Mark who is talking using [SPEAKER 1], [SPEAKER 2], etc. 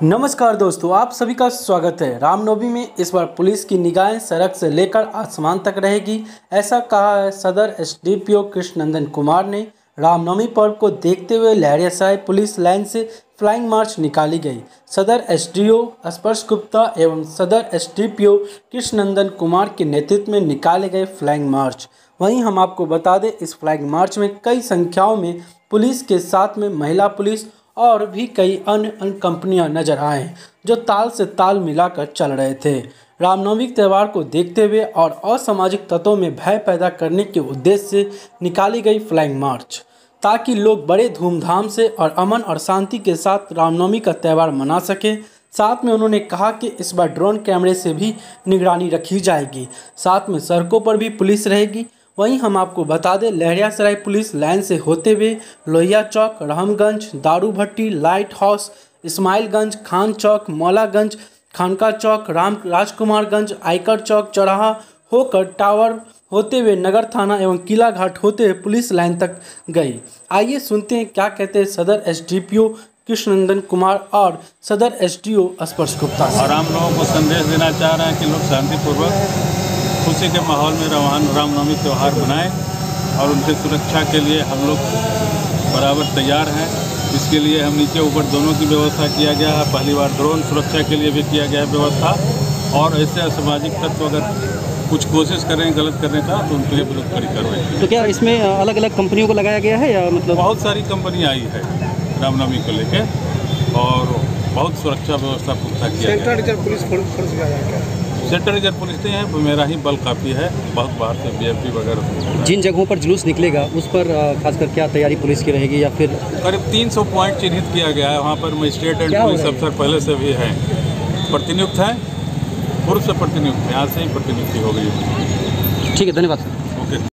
[SPEAKER 1] नमस्कार दोस्तों, आप सभी का स्वागत है। रामनवमी में इस बार पुलिस की निगाहें सड़क से लेकर आसमान तक रहेगी, ऐसा कहा है सदर एसडीपीओ कृष्णनंदन कुमार ने। रामनवमी पर्व को देखते हुए लहरियासराय पुलिस लाइन से फ्लाइंग मार्च निकाली गई। सदर एसडीओ स्पर्श गुप्ता एवं सदर एसडीपीओ कृष्णनंदन कुमार के नेतृत्व में निकाले गए फ्लाइंग मार्च। वहीं हम आपको बता दें, इस फ्लाइंग मार्च में कई संख्याओं में पुलिस के साथ में महिला पुलिस और भी कई अन्य कंपनियां नजर आए जो ताल से ताल मिलाकर चल रहे थे। रामनवमी के त्यौहार को देखते हुए और असामाजिक तत्वों में भय पैदा करने के उद्देश्य से निकाली गई फ्लाइंग मार्च, ताकि लोग बड़े धूमधाम से और अमन और शांति के साथ रामनवमी का त्यौहार मना सकें। साथ में उन्होंने कहा कि इस बार ड्रोन कैमरे से भी निगरानी रखी जाएगी, साथ में सड़कों पर भी पुलिस रहेगी। वहीं हम आपको बता दें, लहरियासराय पुलिस लाइन से होते हुए लोहिया चौक, रामगंज, दारू भट्टी, लाइट हाउस, इस्माइलगंज, खान चौक, मौलागंज, खानका चौक, राजकुमारगंज, आयकर चौक चौराहा होकर टावर होते हुए नगर थाना एवं किला घाट होते हुए पुलिस लाइन तक गई। आइए सुनते हैं क्या कहते हैं सदर एसडीपीओ कृष्णनंदन कुमार और सदर एसडीओ स्पर्श गुप्ता।
[SPEAKER 2] और हम लोगों को संदेश देना चाह रहे हैं कि लोग शांतिपूर्वक खुशी के माहौल में रामनवमी त्यौहार मनाएं और उनकी सुरक्षा के लिए हम लोग बराबर तैयार हैं। इसके लिए हम नीचे ऊपर दोनों की व्यवस्था किया गया है। पहली बार ड्रोन सुरक्षा के लिए भी किया गया है व्यवस्था, और ऐसे असामाजिक तत्व अगर कुछ कोशिश करें गलत करने का तो उनके लिए विरुद्ध कड़ी कार्रवाई।
[SPEAKER 3] तो क्या इसमें अलग अलग कंपनियों को लगाया गया है या मतलब?
[SPEAKER 2] बहुत सारी कंपनी आई है रामनवमी को लेके और बहुत सुरक्षा व्यवस्था पुख्ता किया गया। सेंट्रल रिजर्व पुलिस नहीं है, मेरा ही बल काफ़ी है। बहुत बाहर से बीएमपी वगैरह।
[SPEAKER 3] जिन जगहों पर जुलूस निकलेगा उस पर खासकर क्या तैयारी पुलिस की रहेगी या फिर? करीब
[SPEAKER 2] 300 पॉइंट चिन्हित किया गया है। वहाँ पर मजिस्ट्रेट एंड पुलिस अफसर पहले से भी हैं, प्रतिनियुक्त हैं, पूर्व से प्रतिनियुक्त हैं, आज से ही प्रतिनियुक्ति हो गई है।
[SPEAKER 3] ठीक है, धन्यवाद सर।